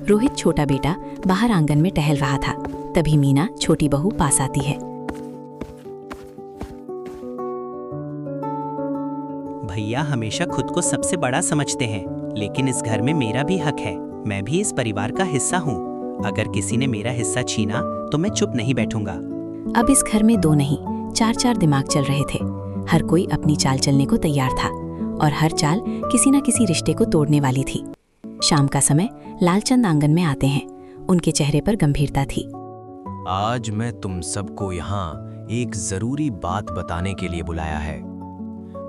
रोहित छोटा बेटा बाहर आंगन में टहल रहा था। तभी मीना छोटी बहू पास आती है। भैया हमेशा खुद को सबसे बड़ा समझते हैं, लेकिन इस घर में मेरा भी हक है। मैं भी इस परिवार का हिस्सा हूँ। अगर किसी ने मेरा हिस्सा छीना तो मैं चुप नहीं बैठूंगा। अब इस घर में 2 नहीं 4 दिमाग चल रहे थे। हर कोई अपनी चाल चलने को तैयार था और हर चाल किसी न किसी रिश्ते को तोड़ने वाली थी। शाम का समय लालचंद आंगन में आते हैं। उनके चेहरे पर गंभीरता थी। आज मैं तुम सबको यहाँ एक जरूरी बात बताने के लिए बुलाया है।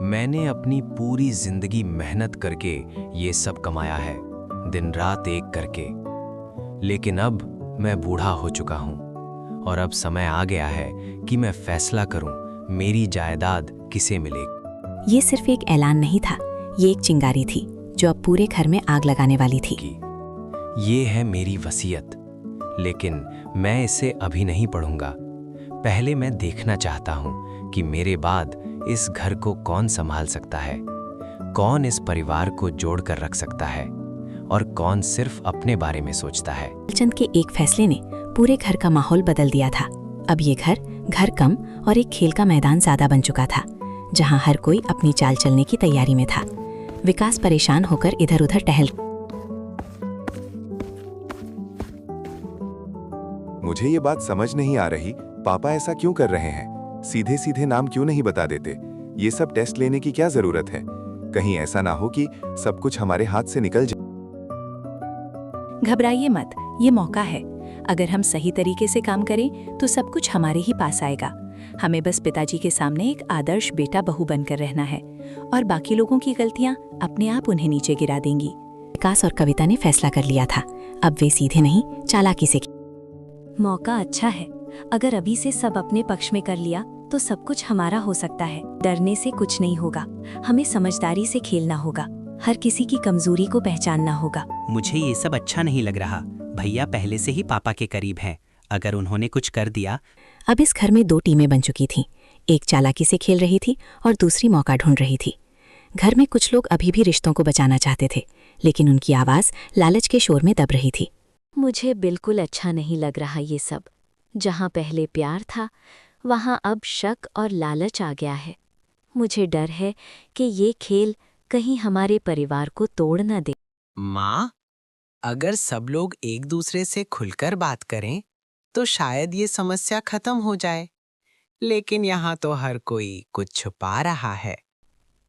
मैंने अपनी पूरी जिंदगी मेहनत करके ये सब कमाया है, दिन रात एक करके। लेकिन अब मैं बूढ़ा हो चुका हूँ और अब समय आ गया है कि मैं फैसला करूँ मेरी जायदाद किसे मिलेगी। ये सिर्फ एक ऐलान नहीं था, ये एक चिंगारी थी जो अब पूरे घर में आग लगाने वाली थी। ये है मेरी वसीयत, लेकिन मैं इसे अभी नहीं पढ़ूंगा। पहले मैं देखना चाहता हूँ कि मेरे बाद इस घर को कौन संभाल सकता है, कौन इस परिवार को जोड़कर रख सकता है और कौन सिर्फ अपने बारे में सोचता है। लालचंद के एक फैसले ने पूरे घर का माहौल बदल दिया था। अब ये घर कम और एक खेल का मैदान ज्यादा बन चुका था, जहां हर कोई अपनी चाल चलने की तैयारी में था। विकास परेशान होकर इधर-उधर टहल। मुझे ये बात समझ नहीं आ रही, पापा ऐसा क्यों कर रहे हैं? सीधे सीधे नाम क्यों नहीं बता देते? ये सब टेस्ट लेने की क्या जरूरत है? कहीं ऐसा ना हो कि सब कुछ हमारे हाथ से निकल जाए। घबराइए मत, ये मौका है। अगर हम सही तरीके से काम करें तो सब कुछ हमारे ही पास आएगा। हमें बस पिताजी के सामने एक आदर्श बेटा बहू बनकर रहना है और बाकी लोगों की गलतियां अपने आप उन्हें नीचे गिरा देंगी। विकास और कविता ने फैसला कर लिया था, अब वे सीधे नहीं चालाकी से। मौका अच्छा है। अगर अभी से सब अपने पक्ष में कर लिया तो सब कुछ हमारा हो सकता है। डरने से कुछ नहीं होगा, हमें समझदारी से खेलना होगा। हर किसी की कमजोरी को पहचानना होगा। मुझे ये सब अच्छा नहीं लग रहा। भैया पहले से ही पापा के करीब हैं। अगर उन्होंने कुछ कर दिया। अब इस घर में 2 टीमें बन चुकी थीं। एक चालाकी से खेल रही थी और दूसरी मौका ढूंढ रही थी। घर में कुछ लोग अभी भी रिश्तों को बचाना चाहते थे, लेकिन उनकी आवाज लालच के शोर में दब रही थी। मुझे बिल्कुल अच्छा नहीं लग रहा ये सब। जहाँ पहले प्यार था, वहाँ अब शक और लालच आ गया है। मुझे डर है कि ये खेल कहीं हमारे परिवार को तोड़ न दे। माँ, अगर सब लोग एक दूसरे से खुलकर बात करें तो शायद ये समस्या खत्म हो जाए। लेकिन यहाँ तो हर कोई कुछ छुपा रहा है।